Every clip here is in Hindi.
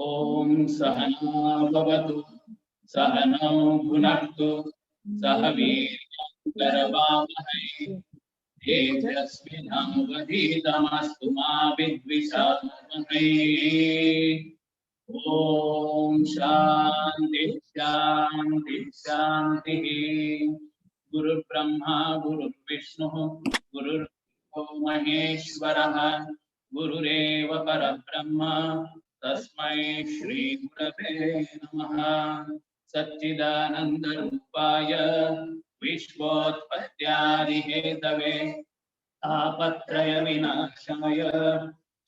ओम सहना भवतु सहनौ भुनक्तु सह वीर्यं करवावहै तेजस्विनावधीतमस्तु मा विद्विषावहै। ओम शांति शांति शांति। गुरु ब्रह्मा गुरु विष्णु गुरुर्देवो महेश्वरः गुरुरेव परब्रह्म तस्मै श्री गुरवे नमः। सच्चिदानंद रूपाय विश्वोत्पत्त्यादिहेतवे तापत्रय विनाशाय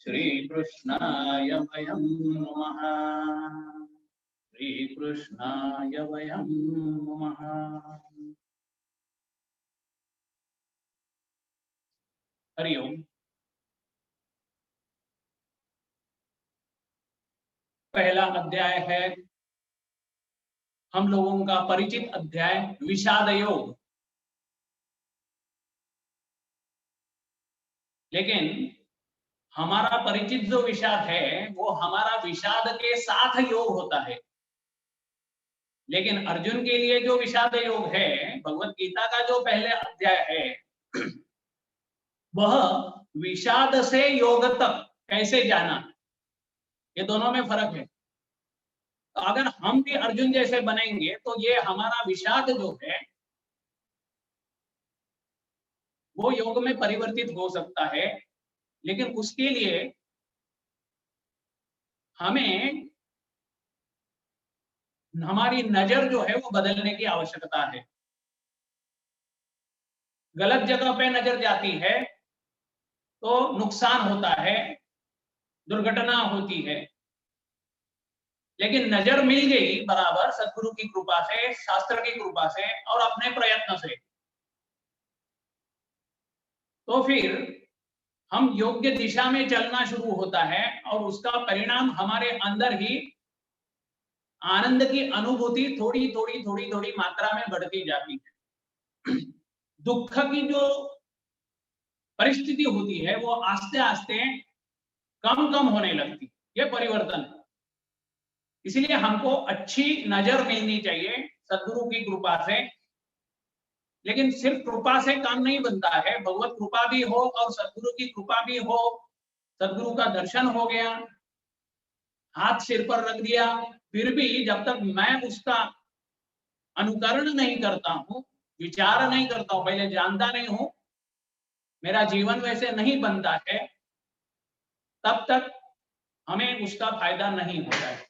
श्रीकृष्णाय वयं नमः। श्रीकृष्णाय वयं नमः। हरिओम। पहला अध्याय है हम लोगों का परिचित अध्याय विषाद योग। लेकिन हमारा परिचित जो विषाद है वो हमारा विषाद के साथ योग होता है। लेकिन अर्जुन के लिए जो विषाद योग है, भगवत गीता का जो पहले अध्याय है, वह विषाद से योग तक कैसे जाना, ये दोनों में फर्क है। तो अगर हम भी अर्जुन जैसे बनेंगे तो ये हमारा विषाद जो है वो योग में परिवर्तित हो सकता है। लेकिन उसके लिए हमें हमारी नजर जो है वो बदलने की आवश्यकता है। गलत जगह पे नजर जाती है तो नुकसान होता है, दुर्घटना होती है। लेकिन नजर मिल गई बराबर सद्गुरु की कृपा से, शास्त्र की कृपा से और अपने प्रयत्न से, तो फिर हम योग्य दिशा में चलना शुरू होता है और उसका परिणाम हमारे अंदर ही आनंद की अनुभूति थोड़ी थोड़ी थोड़ी थोड़ी मात्रा में बढ़ती जाती है। दुख की जो परिस्थिति होती है वो आस्ते आस्ते कम कम होने लगती, ये परिवर्तन है। इसलिए हमको अच्छी नजर मिलनी चाहिए सद्गुरु की कृपा से। लेकिन सिर्फ कृपा से काम नहीं बनता है, भगवत कृपा भी हो और सद्गुरु की कृपा भी हो, सद्गुरु का दर्शन हो गया, हाथ सिर पर रख दिया, फिर भी जब तक मैं उसका अनुकरण नहीं करता हूं, विचार नहीं करता हूं, पहले जानता नहीं हूं, मेरा जीवन वैसे नहीं बनता है, तब तक हमें उसका फायदा नहीं होता है।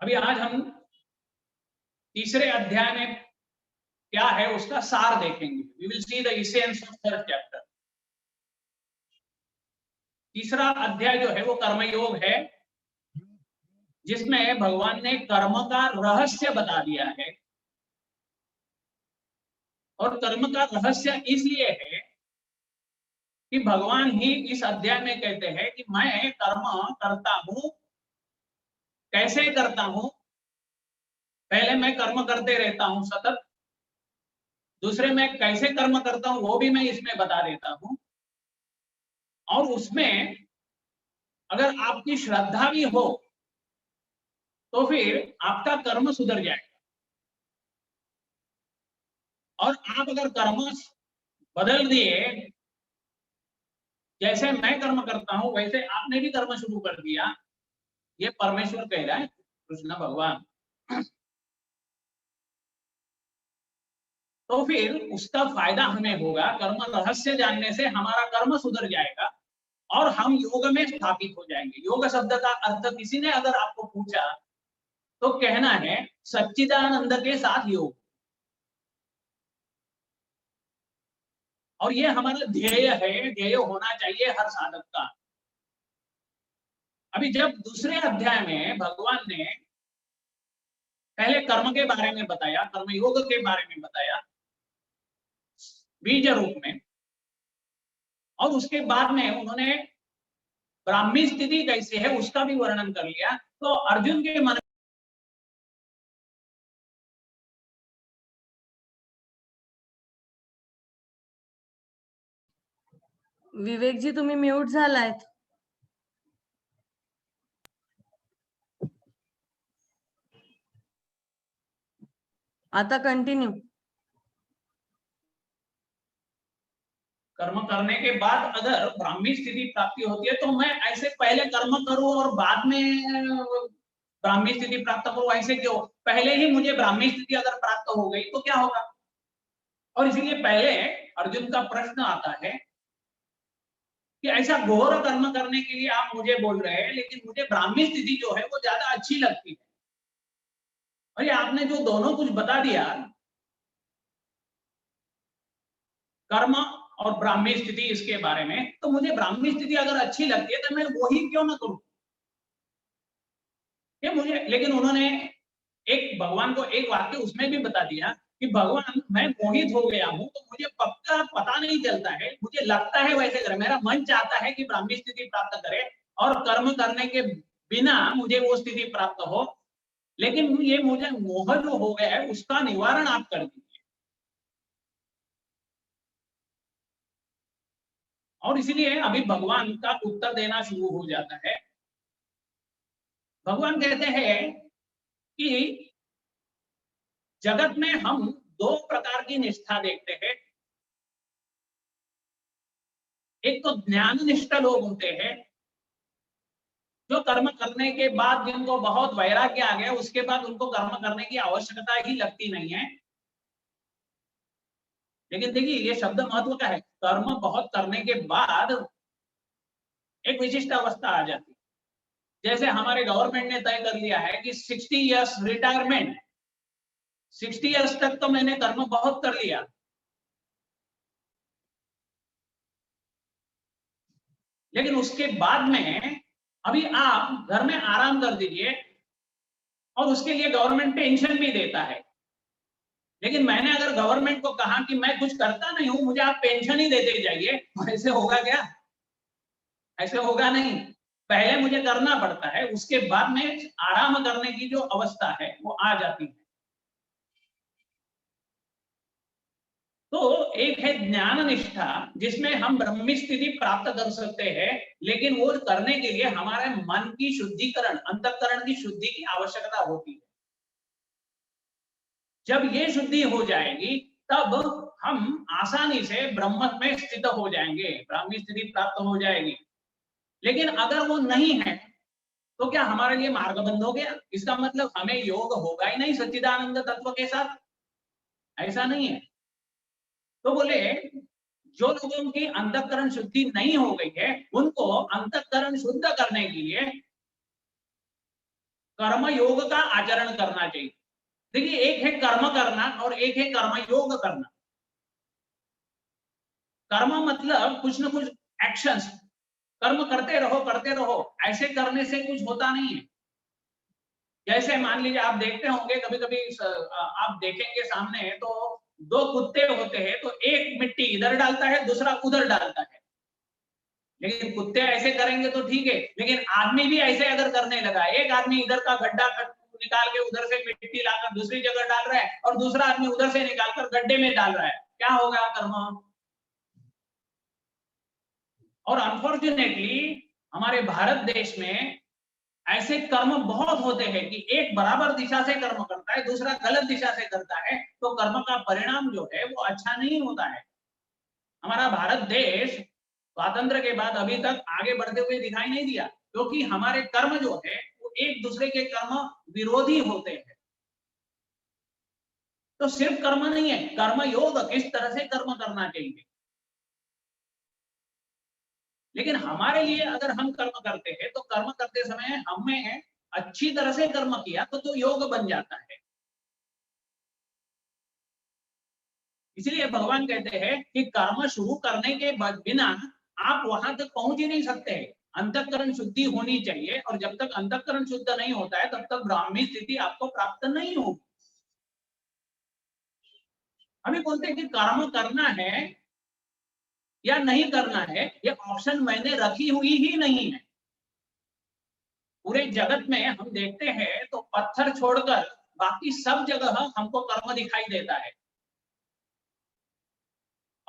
अभी आज हम तीसरे अध्याय में क्या है उसका सार देखेंगे। We will see the essence of third chapter. तीसरा अध्याय जो है वो कर्मयोग है, जिसमें भगवान ने कर्म का रहस्य बता दिया है। और कर्म का रहस्य इसलिए है कि भगवान ही इस अध्याय में कहते हैं कि मैं कर्म करता हूं, कैसे करता हूं। पहले मैं कर्म करते रहता हूं सतत, दूसरे मैं कैसे कर्म करता हूं वो भी मैं इसमें बता देता हूं। और उसमें अगर आपकी श्रद्धा भी हो तो फिर आपका कर्म सुधर जाएगा। और आप अगर कर्म बदल दिए, जैसे मैं कर्म करता हूं वैसे आपने भी कर्म शुरू कर दिया, ये परमेश्वर कह रहा है, कृष्ण भगवान, तो फिर उसका फायदा हमें होगा। कर्म रहस्य जानने से हमारा कर्म सुधर जाएगा और हम योग में स्थापित हो जाएंगे। योग शब्द का अर्थ किसी ने अगर आपको पूछा तो कहना है सच्चिदानंद के साथ योग। और ये हमारा ध्येय है, ध्येय होना चाहिए हर साधक का। अभी जब दूसरे अध्याय में भगवान ने पहले कर्म के बारे में बताया, कर्मयोग के बारे में बताया बीज रूप में, और उसके बाद में उन्होंने ब्राह्मी स्थिति कैसे है उसका भी वर्णन कर लिया। तो अर्जुन के मन विवेकजी तुम्ही म्यूट झालायत. आता कंटिन्यू. कर्म करने के बाद अगर ब्राह्मी स्थिति प्राप्ति होती है तो मैं ऐसे पहले कर्म करूं और बाद में ब्राह्मी स्थिति प्राप्त करूं, ऐसे क्यों? पहले ही मुझे ब्राह्मी स्थिति अगर प्राप्त हो गई तो क्या होगा? और इसीलिए पहले अर्जुन का प्रश्न आता है कि ऐसा घोर कर्म करने के लिए आप मुझे बोल रहे हैं, लेकिन मुझे ब्राह्मी स्थिति जो है वो ज्यादा अच्छी लगती है। और ये आपने जो दोनों कुछ बता दिया, कर्म और ब्राह्मी स्थिति इसके बारे में, तो मुझे ब्राह्मी स्थिति अगर अच्छी लगती है तो मैं वही क्यों ना करूं? ये मुझे, लेकिन उन्होंने एक भगवान को एक वाक्य उसमें भी बता दिया कि भगवान मैं मोहित हो गया हूं, तो मुझे पक्का पता नहीं चलता है, मुझे लगता है वैसे करे, मेरा मन चाहता है कि ब्राह्मी स्थिति प्राप्त करे और कर्म करने के बिना मुझे वो स्थिति प्राप्त हो, लेकिन ये मुझे मोह जो हो गया है उसका निवारण आप कर दीजिए। और इसीलिए अभी भगवान का उत्तर देना शुरू हो जाता है। भगवान कहते हैं कि जगत में हम दो प्रकार की निष्ठा देखते हैं। एक तो ज्ञान निष्ठ लोग होते हैं जो कर्म करने के बाद जिनको बहुत वैराग्य आ गया, उसके बाद उनको कर्म करने की आवश्यकता ही लगती नहीं है। लेकिन देखिए ये शब्द महत्व का है, कर्म बहुत करने के बाद एक विशिष्ट अवस्था आ जाती है। जैसे हमारे गवर्नमेंट ने तय कर लिया है कि 60 इयर्स रिटायरमेंट, 60 इयर्स तक तो मैंने कर्म बहुत कर लिया, लेकिन उसके बाद में अभी आप घर में आराम कर दीजिए, और उसके लिए गवर्नमेंट पेंशन भी देता है। लेकिन मैंने अगर गवर्नमेंट को कहा कि मैं कुछ करता नहीं हूं, मुझे आप पेंशन ही देते जाइए, ऐसे होगा क्या? ऐसे होगा नहीं। पहले मुझे करना पड़ता है, उसके बाद में आराम करने की जो अवस्था है वो आ जाती है। तो एक है ज्ञान निष्ठा, जिसमें हम ब्रह्मी स्थिति प्राप्त कर सकते हैं, लेकिन वो करने के लिए हमारे मन की शुद्धिकरण, अंतःकरण की शुद्धि की आवश्यकता होती है। जब ये शुद्धि हो जाएगी तब हम आसानी से ब्रह्म में स्थित हो जाएंगे, ब्राह्मी स्थिति प्राप्त हो जाएगी। लेकिन अगर वो नहीं है तो क्या हमारे लिए मार्ग बंद हो गया? इसका मतलब हमें योग होगा ही नहीं सच्चिदानंद तत्व के साथ? ऐसा नहीं है। तो बोले जो लोगों की अंतःकरण शुद्धि नहीं हो गई है, उनको अंतःकरण शुद्ध करने के लिए कर्म योग का आचरण करना चाहिए। देखिए एक है कर्म करना और एक है कर्म योग करना। कर्म मतलब कुछ ना कुछ एक्शंस, कर्म करते रहो, ऐसे करने से कुछ होता नहीं है। जैसे मान लीजिए आप देखते होंगे कभी कभी आप देखेंगे सामने तो दो कुत्ते होते हैं, तो एक मिट्टी इधर डालता है, दूसरा उधर डालता है। लेकिन कुत्ते ऐसे करेंगे तो ठीक है, लेकिन आदमी भी ऐसे अगर करने लगा, एक आदमी इधर का गड्ढा निकाल के उधर से मिट्टी लाकर दूसरी जगह डाल रहा है और दूसरा आदमी उधर से निकालकर गड्ढे में डाल रहा है, क्या होगा कर्म? और अनफॉर्चुनेटली हमारे भारत देश में ऐसे कर्म बहुत होते हैं कि एक बराबर दिशा से कर्म करता है, दूसरा गलत दिशा से करता है, तो कर्म का परिणाम जो है वो अच्छा नहीं होता है। हमारा भारत देश स्वातंत्र के बाद अभी तक आगे बढ़ते हुए दिखाई नहीं दिया, क्योंकि हमारे कर्म जो है वो एक दूसरे के कर्म विरोधी होते हैं। तो सिर्फ कर्म नहीं है, कर्म योग किस तरह से कर्म करना चाहिए। लेकिन हमारे लिए अगर हम कर्म करते हैं तो कर्म करते समय हमें अच्छी तरह से कर्म किया तो योग बन जाता है। इसलिए भगवान कहते हैं कि कर्म शुरू करने के बिना आप वहां तक पहुंच ही नहीं सकते। अंतःकरण शुद्धि होनी चाहिए, और जब तक अंतःकरण शुद्ध नहीं होता है तब तक ब्राह्मी स्थिति आपको प्राप्त नहीं होगी। अभी बोलते हैं कि कर्म करना है या नहीं करना है, ये ऑप्शन मैंने रखी हुई ही नहीं है। पूरे जगत में हम देखते हैं तो पत्थर छोड़कर बाकी सब जगह हमको कर्म दिखाई देता है।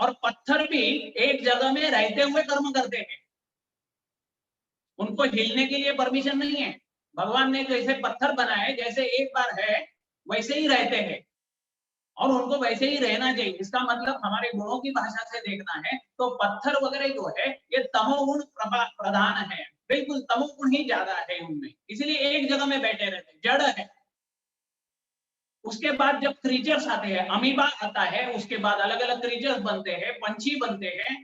और पत्थर भी एक जगह में रहते हुए कर्म करते हैं, उनको हिलने के लिए परमिशन नहीं है। भगवान ने जैसे पत्थर बनाए, जैसे एक बार है वैसे ही रहते हैं और उनको वैसे ही रहना चाहिए। इसका मतलब हमारे गुणों की भाषा से देखना है तो पत्थर वगैरह जो है ये तमोगुण प्रधान है, बिल्कुल तमोगुण ही ज्यादा है उनमें, इसलिए एक जगह में बैठे रहते, जड़ है। उसके बाद जब क्रीचर्स आते हैं, अमीबा आता है, उसके बाद अलग अलग क्रीचर्स बनते हैं, पंछी बनते हैं,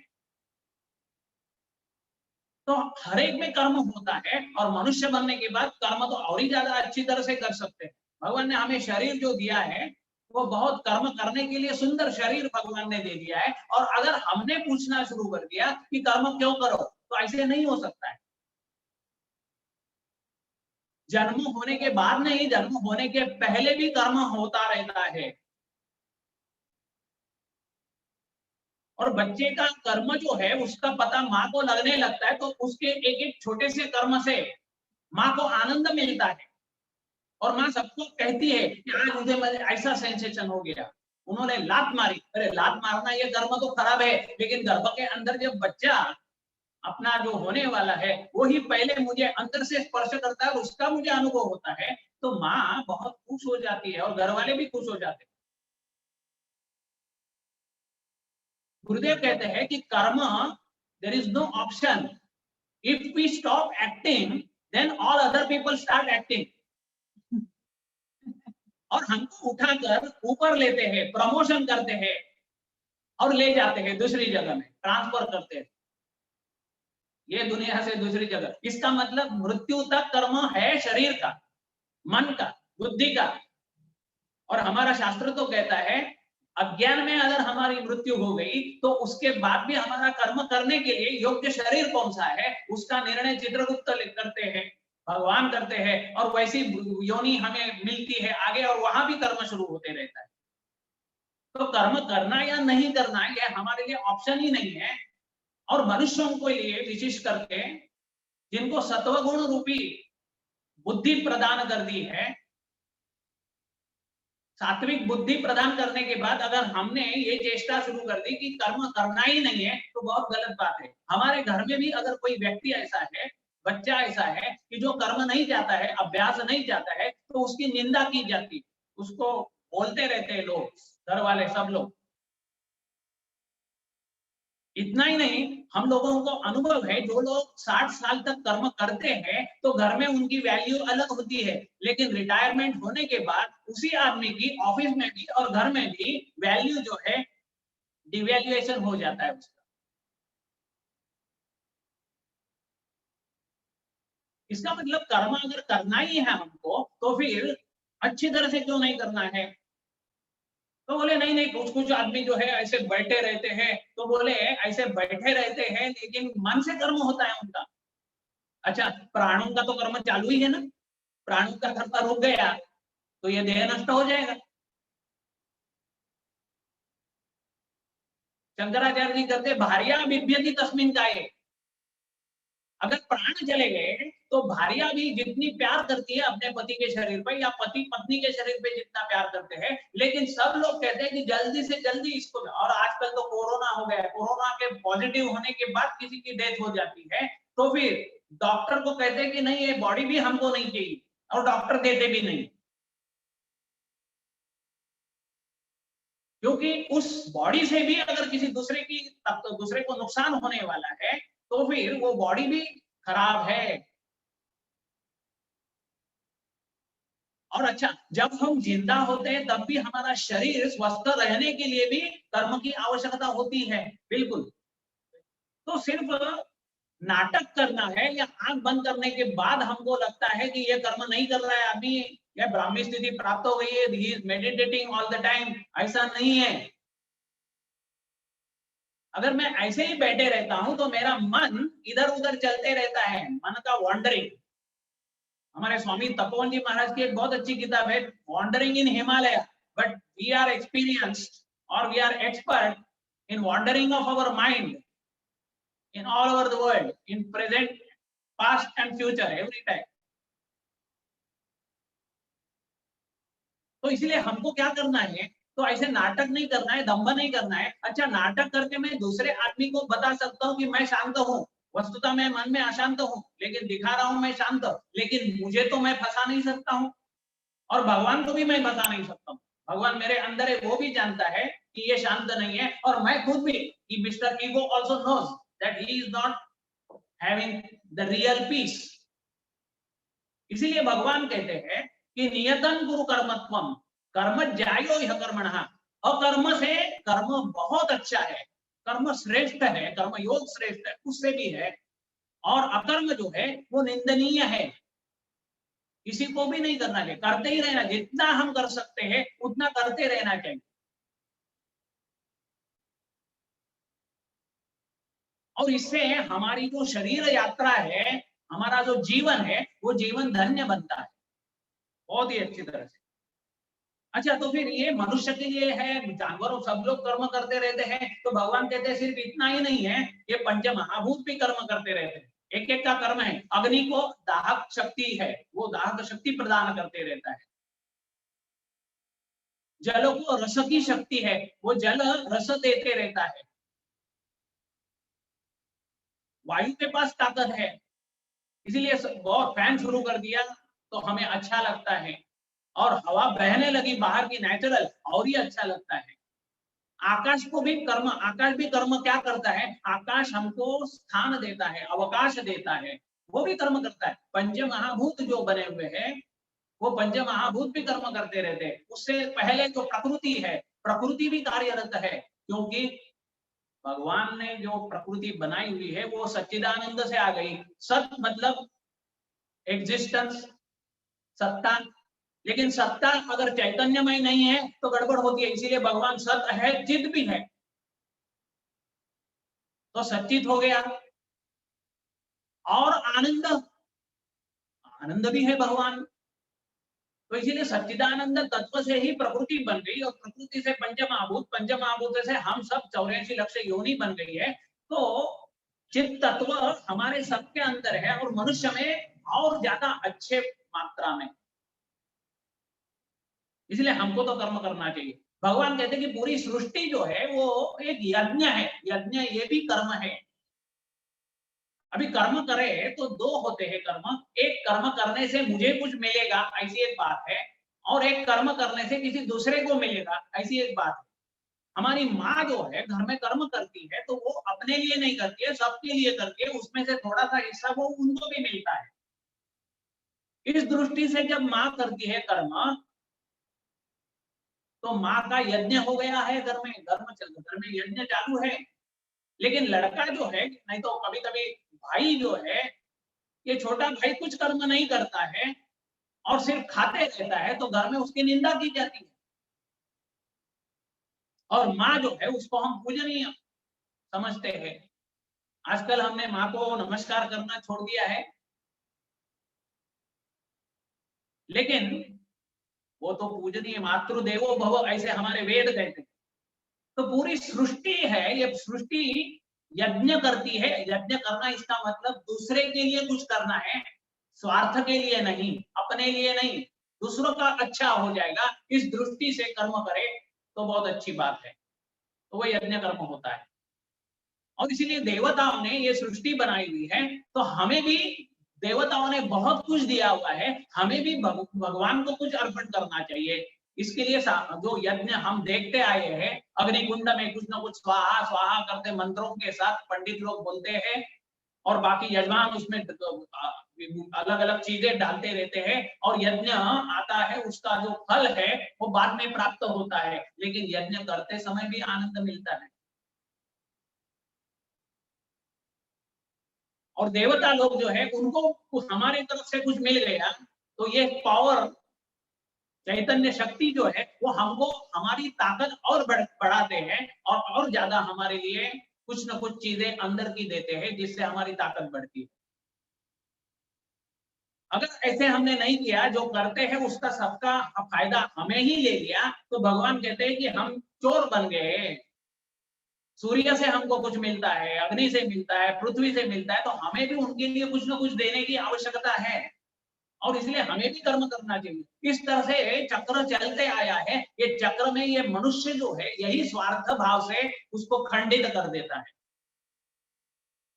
तो हर एक में कर्म होता है और मनुष्य बनने के बाद कर्म तो और ही ज्यादा अच्छी तरह से कर सकते हैं। भगवान ने हमें शरीर जो दिया है वो बहुत कर्म करने के लिए सुंदर शरीर भगवान ने दे दिया है, और अगर हमने पूछना शुरू कर दिया कि कर्म क्यों करो तो ऐसे नहीं हो सकता है। जन्म होने के बाद नहीं, जन्म होने के पहले भी कर्म होता रहता है। और बच्चे का कर्म जो है उसका पता माँ को लगने लगता है, तो उसके एक एक छोटे से कर्म से माँ को आनंद मिलता है और माँ सबको कहती है कि आज मुझे ऐसा सेंसेशन हो गया, उन्होंने लात मारी। अरे लात मारना ये कर्म तो खराब है, लेकिन गर्भ के अंदर जब बच्चा अपना जो होने वाला है वो ही पहले मुझे अंदर से स्पर्श करता है, उसका मुझे अनुभव होता है, तो माँ बहुत खुश हो जाती है और घर वाले भी खुश हो जाते हैं। गुरुदेव कहते हैं कि कर्म, there is no option, if we stop acting then all other people start acting. और हमको उठाकर ऊपर लेते हैं, प्रमोशन करते हैं और ले जाते हैं दूसरी जगह में, ट्रांसफर करते हैं ये दुनिया से दूसरी जगह। इसका मतलब मृत्यु तक कर्म है शरीर का, मन का, बुद्धि का। और हमारा शास्त्र तो कहता है अज्ञान में अगर हमारी मृत्यु हो गई तो उसके बाद भी हमारा कर्म करने के लिए योग्य शरीर कौन सा है उसका निर्णय चित्रगुप्त करते हैं, भगवान करते हैं, और वैसी योनि हमें मिलती है आगे और वहां भी कर्म शुरू होते रहता है। तो कर्म करना या नहीं करना यह हमारे लिए ऑप्शन ही नहीं है। और मनुष्यों के लिए विशेष करके जिनको सत्वगुण रूपी बुद्धि प्रदान कर दी है, सात्विक बुद्धि प्रदान करने के बाद अगर हमने ये चेष्टा शुरू कर दी कि कर्म करना ही नहीं है तो बहुत गलत बात है। हमारे घर में भी अगर कोई व्यक्ति ऐसा है, बच्चा ऐसा है कि जो कर्म नहीं चाहता है, अभ्यास नहीं चाहता है, तो उसकी निंदा की जाती, उसको बोलते रहते हैं लोग, घर वाले सब लोग। इतना ही नहीं, हम लोगों को अनुभव है जो लोग 60 साल तक कर्म करते हैं तो घर में उनकी वैल्यू अलग होती है, लेकिन रिटायरमेंट होने के बाद उसी आदमी की ऑफिस में भी और घर में भी वैल्यू जो है डिवैल्यूएशन हो जाता है उसका। इसका मतलब कर्म अगर करना ही है हमको तो फिर अच्छी तरह से क्यों नहीं करना है। तो बोले नहीं नहीं, कुछ कुछ आदमी जो है ऐसे बैठे रहते हैं, तो बोले ऐसे बैठे रहते हैं लेकिन मन से कर्म होता है उनका। अच्छा, प्राणों का तो कर्म चालू ही है ना, प्राणों का कर्म रुक गया तो ये देह नष्ट हो जाएगा। शंकराचार्य जी कहते भार्या बिभ्यति तस्मिन् काये, अगर प्राण चले गए तो भार्या भी जितनी प्यार करती है अपने पति के शरीर पर या पति पत्नी के शरीर पे जितना प्यार करते हैं, लेकिन सब लोग कहते हैं कि जल्दी से जल्दी इसको। और आजकल तो कोरोना हो गया है, कोरोना के पॉजिटिव होने के बाद किसी की डेथ हो जाती है तो फिर डॉक्टर को कहते हैं कि नहीं ये बॉडी भी हमको नहीं चाहिए, और डॉक्टर देते भी नहीं, क्योंकि उस बॉडी से भी अगर किसी दूसरे की तब तो दूसरे को नुकसान होने वाला है तो फिर वो बॉडी भी खराब है। और अच्छा, जब हम जिंदा होते हैं तब भी हमारा शरीर स्वस्थ रहने के लिए भी कर्म की आवश्यकता होती है, बिल्कुल। तो सिर्फ नाटक करना है या आंख बंद करने के बाद हमको लगता है कि ये कर्म नहीं कर रहा है आदमी, यह ब्राह्मी स्थिति प्राप्त हो गई है, he is meditating all the time, ऐसा नहीं है। अगर मैं ऐसे ही बैठे रहता हूं तो मेरा मन इधर उधर चलते रहता है, मन का वॉन्डरिंग। हमारे स्वामी तपोवन जी महाराज की एक बहुत अच्छी किताब है, wandering in Himalaya, but we are experienced और we are expert in wandering of our mind in all over the world, in present, past and future, every time. तो इसलिए हमको क्या करना है, तो ऐसे नाटक नहीं करना है, दंभ नहीं करना है। अच्छा, नाटक करके मैं दूसरे आदमी को बता सकता हूँ कि मैं शांत हूँ, वस्तुतः मैं मन में अशांत हूँ, लेकिन दिखा रहा हूँ मैं शांत, लेकिन मुझे तो मैं फंसा नहीं सकता हूँ और भगवान को भी मैं फंसा नहीं सकता हूँ। भगवान मेरे अंदर है, वो भी जानता है कि ये शांत नहीं है, और मैं खुद भी, कि mister ego also knows that he is not having the real peace. इसीलिए भगवान कहते हैं कि नियतं कुरु कर्मत्वम कर्म ज्यायो ह्य कर्मणः। अकर्म से कर्म बहुत अच्छा है, कर्म श्रेष्ठ है, कर्म योग श्रेष्ठ है, उससे भी है। और अकर्म जो है वो निंदनीय है, किसी को भी नहीं करना चाहिए, करते ही रहना, जितना हम कर सकते हैं उतना करते रहना चाहिए। और इससे हमारी जो शरीर यात्रा है, हमारा जो जीवन है, वो जीवन धन्य बनता है बहुत ही अच्छी तरह से। अच्छा, तो फिर ये मनुष्य के लिए है, जानवरों सब लोग कर्म करते रहते हैं, तो भगवान कहते हैं सिर्फ इतना ही नहीं है, ये पंच महाभूत भी कर्म करते रहते हैं, एक एक का कर्म है। अग्नि को दाहक शक्ति है, वो दाहक शक्ति प्रदान करते रहता है। जल को रस की शक्ति है, वो जल रस देते रहता है। वायु के पास ताकत है, इसीलिए बहुत फैन शुरू कर दिया तो हमें अच्छा लगता है, और हवा बहने लगी बाहर की नेचुरल, और ही अच्छा लगता है। आकाश को भी कर्म, आकाश भी कर्म क्या करता है, आकाश हमको स्थान देता है, अवकाश देता है, वो भी कर्म करता है। पंच महाभूत जो बने हुए हैं, वो पंच महाभूत भी कर्म करते रहते हैं। उससे पहले जो प्रकृति है, प्रकृति भी कार्यरत है, क्योंकि भगवान ने जो प्रकृति बनाई हुई है वो सच्चिदानंद से आ गई। सत मतलब एग्जिस्टेंस, सत्ता, लेकिन सत्ता अगर चैतन्यमय नहीं है तो गड़बड़ होती है। इसीलिए भगवान सत है, चित भी है, तो सच्चित हो गया। और आनंद, आनंद भी है भगवान, तो इसीलिए सच्चिदानंद तत्व से ही प्रकृति बन गई, और प्रकृति से पंचमहाभूत, पंचमहाभूत से हम सब 84 लाख योनि बन गई है। तो चित्त तत्व हमारे सबके अंदर है, और मनुष्य में और ज्यादा अच्छे मात्रा में, इसलिए हमको तो कर्म करना चाहिए। भगवान कहते हैं कि पूरी सृष्टि जो है वो एक यज्ञ है, यज्ञ ये भी कर्म है। अभी कर्म करे तो दो होते हैं कर्म, एक कर्म करने से मुझे कुछ मिलेगा ऐसी एक बात है, और एक कर्म करने से किसी दूसरे को मिलेगा ऐसी एक बात है। हमारी माँ जो है घर में कर्म करती है तो वो अपने लिए नहीं करती है, सबके लिए करती है, उसमें से थोड़ा सा हिस्सा वो उनको भी मिलता है। इस दृष्टि से जब माँ करती है कर्म, तो माँ का यज्ञ हो गया है, घर में घर में यज्ञ चालू है। लेकिन लड़का जो है, नहीं तो कभी कभी भाई जो है, ये छोटा भाई कुछ कर्म नहीं करता है और सिर्फ खाते रहता है, तो घर में उसकी निंदा की जाती है। और माँ जो है उसको हम पूजनीय समझते हैं। आजकल हमने माँ को नमस्कार करना छोड़ दिया है, लेकिन वो तो पूजनीय, मातृदेवो भव ऐसे हमारे वेद कहते हैं। तो पूरी सृष्टि है, ये सृष्टि यज्ञ करती है। यज्ञ करना इसका मतलब दूसरे के लिए कुछ करना है, स्वार्थ के लिए नहीं, अपने लिए नहीं, दूसरों का अच्छा हो जाएगा, इस दृष्टि से कर्म करे तो बहुत अच्छी बात है, तो वह यज्ञ कर्म होता है। और इसीलिए देवताओं ने ये सृष्टि बनाई हुई है, तो हमें भी देवताओं ने बहुत कुछ दिया हुआ है, हमें भी भगवान को कुछ अर्पण करना चाहिए। इसके लिए जो यज्ञ हम देखते आए हैं, अग्निकुंड में कुछ ना कुछ स्वाहा स्वाहा करते मंत्रों के साथ पंडित लोग बोलते हैं, और बाकी यजमान उसमें अलग अलग चीजें डालते रहते हैं, और यज्ञ आता है, उसका जो फल है वो बाद में प्राप्त होता है, लेकिन यज्ञ करते समय भी आनंद मिलता है। और देवता लोग जो है उनको हमारे तरफ से कुछ मिल गया, तो ये पावर, चैतन्य शक्ति जो है वो हमको हमारी ताकत और बढ़ाते हैं, और ज्यादा हमारे लिए कुछ न कुछ चीजें अंदर की देते हैं, जिससे हमारी ताकत बढ़ती है। अगर ऐसे हमने नहीं किया, जो करते हैं उसका सबका फायदा हमें ही ले लिया, तो भगवान कहते हैं कि हम चोर बन गए। सूर्य से हमको कुछ मिलता है, अग्नि से मिलता है, पृथ्वी से मिलता है, तो हमें भी उनके लिए कुछ ना कुछ देने की आवश्यकता है। और इसलिए हमें भी कर्म करना चाहिए। इस तरह से चक्र चलते आया है। ये चक्र में ये मनुष्य जो है यही स्वार्थ भाव से उसको खंडित कर देता है।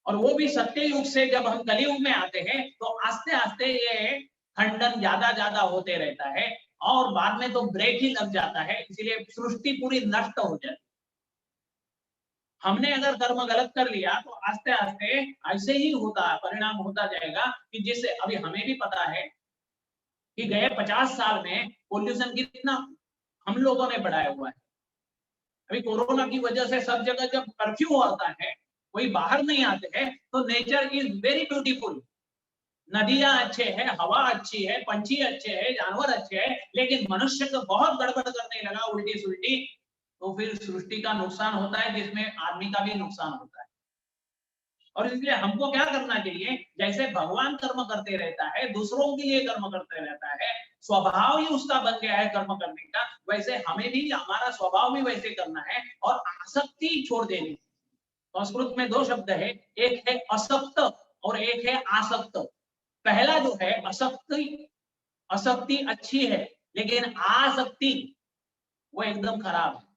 और वो भी सत्य युग से जब हम कलयुग में आते हैं तो आस्ते आस्ते ये खंडन ज्यादा होते रहता है और बाद में तो ब्रेक ही लग जाता है, इसलिए सृष्टि पूरी नष्ट हो जाती है। हमने अगर कर्म गलत कर लिया तो आस्ते आस्ते ऐसे ही होता परिणाम होता जाएगा कि जिससे अभी हमें भी पता है कि गए 50 साल में पोल्यूशन कितना हम लोगों ने बढ़ाया हुआ है। अभी कोरोना की वजह से सब जगह जब कर्फ्यू होता है, कोई बाहर नहीं आते हैं, तो नेचर इज वेरी ब्यूटीफुल। नदियां अच्छे हैं, हवा अच्छी है, पंछी अच्छे हैं, जानवर अच्छे हैं, लेकिन मनुष्य को बहुत गड़बड़ करने लगा उल्टी सुल्टी, तो फिर सृष्टि का नुकसान होता है, जिसमें आदमी का भी नुकसान होता है। और इसलिए हमको क्या करना चाहिए, जैसे भगवान कर्म करते रहता है, दूसरों के लिए कर्म करते रहता है, स्वभाव ही उसका बन गया है कर्म करने का, वैसे हमें भी हमारा स्वभाव भी वैसे करना है और आसक्ति छोड़ देनी। संस्कृत में दो शब्द है, एक है असक्त और एक है आसक्त। पहला जो है असक्ति, असक्ति अच्छी है, लेकिन आसक्ति वो एकदम खराब है।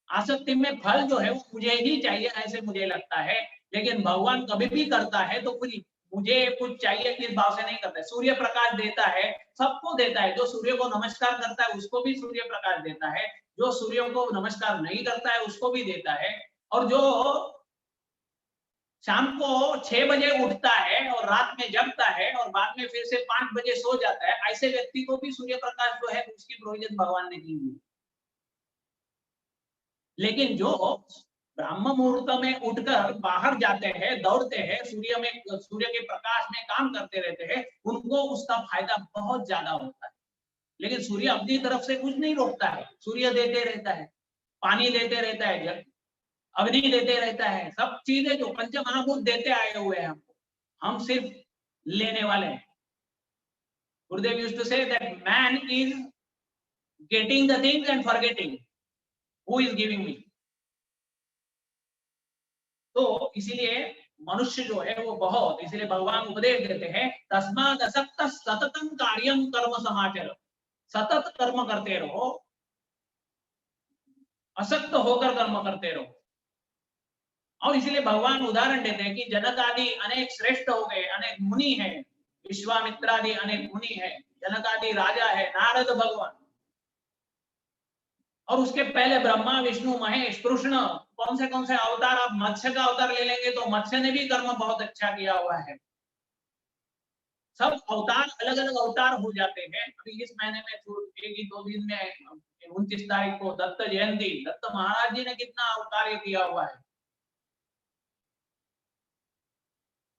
आसक्ति में फल जो है वो मुझे ही चाहिए ऐसे मुझे लगता है, लेकिन भगवान कभी भी करता है तो कुछ मुझे कुछ चाहिए इस भाव से नहीं करता है। सूर्य प्रकाश देता है, सबको देता है, जो सूर्य को नमस्कार करता है उसको भी सूर्य प्रकाश देता है, जो सूर्य को नमस्कार नहीं करता है उसको भी देता है। और जो शाम को 6 बजे उठता है और रात में जगता है और बाद में फिर से 5 बजे सो जाता है, ऐसे व्यक्ति को भी सूर्य प्रकाश जो है उसकी प्रोविजन भगवान ने की हुई। लेकिन जो ब्राह्म मुहूर्त में उठकर बाहर जाते हैं, दौड़ते हैं, सूर्य के प्रकाश में काम करते रहते हैं, उनको उसका फायदा बहुत ज्यादा होता है। लेकिन सूर्य अपनी तरफ से कुछ नहीं रोकता है, सूर्य देते रहता है, पानी देते रहता है, अग्नि देते रहता है, सब चीजें जो पंच महाभूत देते आए हुए हैं हमको, हम सिर्फ लेने वाले हैं। Gurudev used to say that man is getting the things and forgetting who is giving me. तो इसीलिए मनुष्य जो है वो बहुत, इसलिए भगवान उपदेश देते हैं, तस्मात् असक्त सततम कार्यम कर्म समाचर, सतत कर्म करते रहो, असक्त होकर कर्म करते रहो। और इसीलिए भगवान उदाहरण देते हैं कि जनक आदि अनेक श्रेष्ठ हो गए, अनेक मुनि हैं, विश्वामित्रादि अनेक मुनि है, जनक आदि राजा है, नारद भगवान, और उसके पहले ब्रह्मा विष्णु महेश कृष्ण, कौन से अवतार, आप मत्स्य का अवतार ले लेंगे तो मत्स्य ने भी कर्म बहुत अच्छा किया हुआ है। सब अवतार अलग अलग अवतार हो जाते हैं। अभी इस महीने में एक ही 2 दिन में 29 तारीख को दत्त जयंती, दत्त महाराज जी ने कितना अवतार किया हुआ है।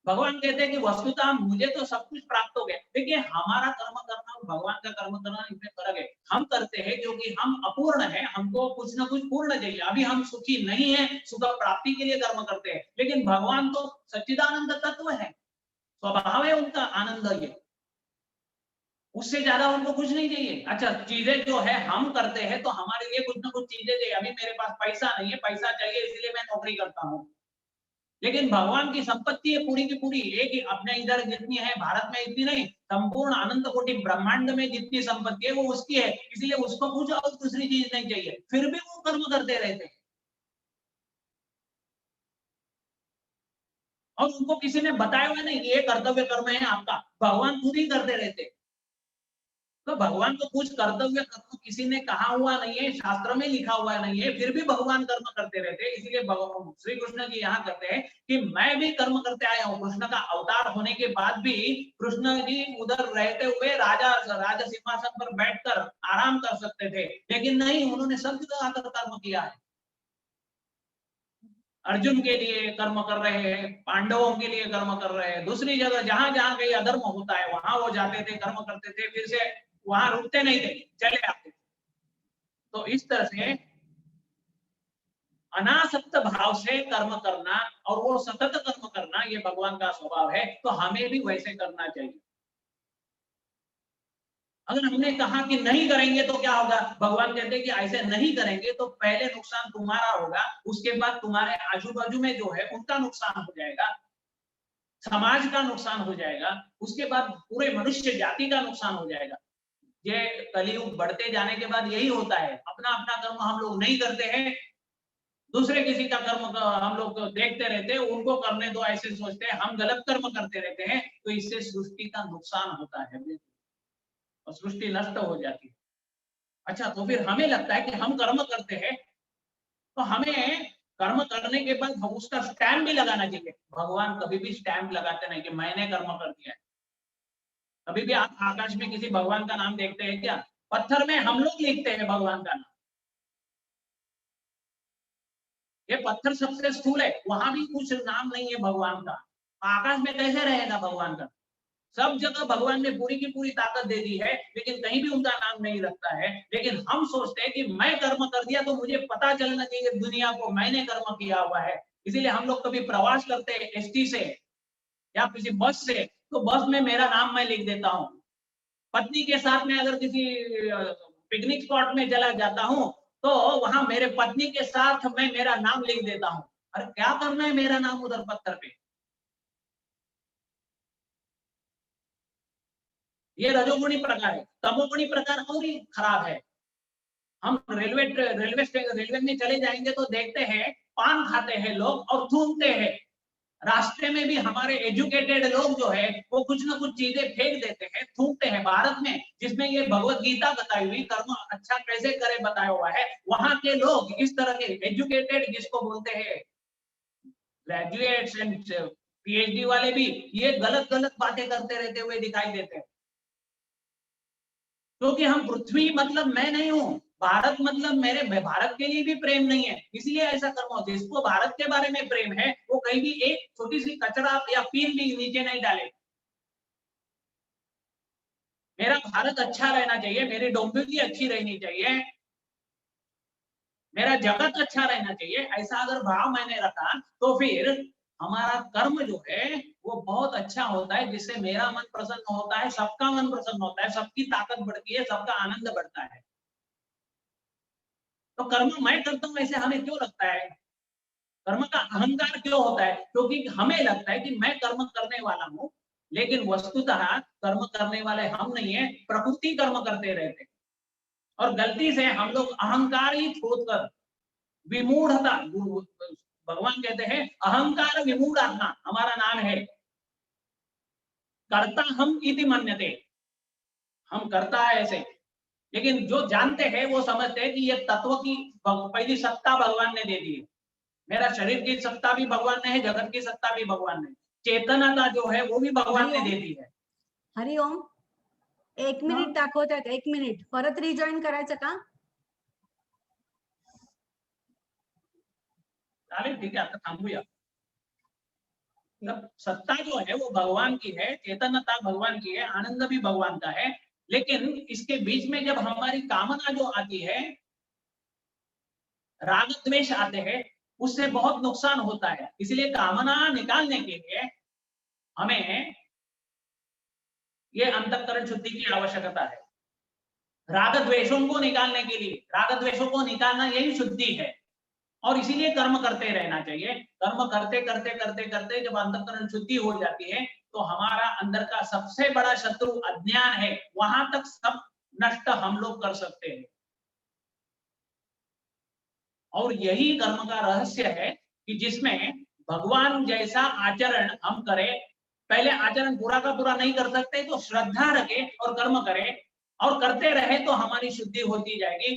भगवान कहते हैं कि वस्तुतः मुझे तो सब कुछ प्राप्त हो गया। देखिए हमारा कर्म करना और भगवान का कर्म करना इसमें फर्क है। हम करते हैं क्योंकि हम अपूर्ण है, हमको कुछ ना कुछ पूर्ण चाहिए, अभी हम सुखी नहीं है, सुख प्राप्ति के लिए कर्म करते हैं। लेकिन भगवान तो सच्चिदानंद तत्व है, स्वभाव है उनका आनंद, ये उससे ज्यादा उनको कुछ नहीं चाहिए। अच्छा चीजें जो है हम करते हैं तो हमारे लिए कुछ ना कुछ चीजें चाहिए। अभी मेरे पास पैसा नहीं है, पैसा चाहिए इसलिए मैं नौकरी करता हूँ, लेकिन भगवान की संपत्ति है पूरी की पूरी, एक ही अपने इधर जितनी है भारत में इतनी नहीं, संपूर्ण अनंत कोटि ब्रह्मांड में जितनी संपत्ति है वो उसकी है, इसलिए उसको कुछ और दूसरी चीज नहीं चाहिए, फिर भी वो कर्म करते रहते हैं। और उनको किसी ने बताया हुआ नहीं ये कर्तव्य कर्म है आपका, भगवान खुद ही करते रहते। तो भगवान को कुछ कर्तव्य कर्म किसी ने कहा हुआ नहीं है, शास्त्र में लिखा हुआ नहीं है, फिर भी भगवान कर्म करते रहते हैं। इसलिए श्री कृष्ण जी यहाँ करते हैं कि मैं भी कर्म करते आया हूँ। कृष्ण का अवतार होने के बाद भी कृष्ण जी उधर रहते हुए राजा सिंहासन पर बैठकर आराम कर सकते थे, लेकिन नहीं, उन्होंने सब जगह आकर कर्म किया है। अर्जुन के लिए कर्म कर रहे हैं, पांडवों के लिए कर्म कर रहे हैं, दूसरी जगह जहां जहां कहीं अधर्म होता है वहां वो जाते थे, कर्म करते थे, फिर से वहां रुकते नहीं थे, चले आते। तो इस तरह से अनासक्त भाव से कर्म करना और वो सतत कर्म करना, ये भगवान का स्वभाव है, तो हमें भी वैसे करना चाहिए। अगर हमने कहा कि नहीं करेंगे तो क्या होगा, भगवान कहते हैं कि ऐसे नहीं करेंगे तो पहले नुकसान तुम्हारा होगा, उसके बाद तुम्हारे आजू बाजू में जो है उनका नुकसान हो जाएगा। समाज का नुकसान हो जाएगा, उसके बाद पूरे मनुष्य जाति का नुकसान हो जाएगा। ये कलयुग बढ़ते जाने के बाद यही होता है, अपना अपना कर्म हम लोग नहीं करते हैं, दूसरे किसी का कर्म हम लोग देखते रहते हैं, उनको करने दो ऐसे सोचते हैं, हम गलत कर्म करते रहते हैं, तो इससे सृष्टि का नुकसान होता है और सृष्टि नष्ट हो जाती है। अच्छा, तो फिर हमें लगता है कि हम कर्म करते हैं, तो हमें कर्म करने के बाद उसका स्टैम्प भी लगाना चाहिए। भगवान कभी भी स्टैम्प लगाते नहीं कि मैंने कर्म कर दिया है। कभी भी आप आकाश में किसी भगवान का नाम देखते हैं क्या? पत्थर में हम लोग लिखते हैं भगवान का नाम। ये पत्थर सबसे स्थूल है, वहां भी कुछ नाम नहीं है भगवान का। आकाश में कैसे रहेगा भगवान का? सब जगह भगवान ने पूरी की पूरी ताकत दे दी है, लेकिन कहीं भी उनका नाम नहीं रखता है। लेकिन हम सोचते हैं कि मैं कर्म कर दिया तो मुझे पता चलना चाहिए दुनिया को मैंने कर्म किया हुआ है। इसीलिए हम लोग कभी प्रवास करते हैं एसटी से या किसी बस से, तो बस में मेरा नाम मैं लिख देता हूँ। पत्नी के साथ में अगर किसी पिकनिक स्पॉट में चला जाता हूँ, तो वहां मेरे पत्नी के साथ मैं मेरा नाम लिख देता हूँ। अरे क्या करना है मेरा नाम उधर पत्थर पे? ये रजोगुणी प्रकार है। तमोगुणी प्रकार और ही खराब है। हम रेलवे में चले जाएंगे तो देखते हैं पान खाते हैं लोग और थूकते हैं। रास्ते में भी हमारे एजुकेटेड लोग जो है वो कुछ ना कुछ चीजें फेंक देते हैं, थूकते हैं। भारत में जिसमें ये भगवत गीता बताई हुई कर्म अच्छा कैसे करे बताया हुआ है, वहां के लोग इस तरह के एजुकेटेड जिसको बोलते हैं ग्रेजुएट्स एंड पीएचडी वाले भी ये गलत गलत बातें करते रहते हुए दिखाई देते हैं। क्योंकि हम पृथ्वी मतलब मैं नहीं हूँ, भारत मतलब मेरे भारत के लिए भी प्रेम नहीं है, इसलिए ऐसा कर्म होता है। जिसको भारत के बारे में प्रेम है वो कहीं भी एक छोटी सी कचरा या पीन भी नीचे नहीं डाले। मेरा भारत अच्छा रहना चाहिए, मेरी डोंबिवली अच्छी रहनी चाहिए, मेरा जगत अच्छा रहना चाहिए, ऐसा अगर भाव मैंने रखा तो फिर हमारा कर्म जो है वो बहुत अच्छा होता है, जिससे मेरा मन प्रसन्न होता है, सबका मन प्रसन्न होता है, सबकी ताकत बढ़ती है, सबका आनंद बढ़ता है। तो कर्म मैं करता हूँ ऐसे हमें क्यों लगता है? कर्म का अहंकार क्यों होता है? क्योंकि हमें लगता है कि मैं कर्म करने वाला हूँ, लेकिन वस्तुतः कर्म करने वाले हम नहीं है, प्रकृति कर्म करते रहते। और गलती से हम लोग अहंकार ही खोद कर विमूढ़ता, भगवान कहते हैं अहंकार विमूढ़ आत्मा हमारा नाम है। कर्ता हम इति मन्यते, हम करता है ऐसे। लेकिन जो जानते हैं वो समझते हैं कि ये तत्व की पहली सत्ता भगवान ने दे दी है। मेरा शरीर की सत्ता भी भगवान ने है, जगत की सत्ता भी भगवान ने, चेतनता जो है वो भी भगवान ने दे दी है। हरिओम, 1 मिनिट दाखवतात, 1 मिनिट परत रिजॉइन करायचं का? चालेल, ठीक है, आता थांबूया। मतलब सत्ता जो है वो भगवान की है, चेतनता भगवान की है, आनंद भी भगवान का है। लेकिन इसके बीच में जब हमारी कामना जो आती है, राग द्वेष आते हैं, उससे बहुत नुकसान होता है। इसलिए कामना निकालने के लिए हमें ये अंतःकरण शुद्धि की आवश्यकता है। राग द्वेषों को निकालने के लिए, राग द्वेषों को निकालना यही शुद्धि है। और इसीलिए कर्म करते रहना चाहिए। कर्म करते करते करते करते जब अंतःकरण शुद्धि हो जाती है, तो हमारा अंदर का सबसे बड़ा शत्रु अज्ञान है, वहां तक सब नष्ट हम लोग कर सकते हैं। और यही कर्म का रहस्य है कि जिसमें भगवान जैसा आचरण हम करें। पहले आचरण पूरा का पूरा नहीं कर सकते तो श्रद्धा रखें और कर्म करें, और करते रहे तो हमारी शुद्धि होती जाएगी।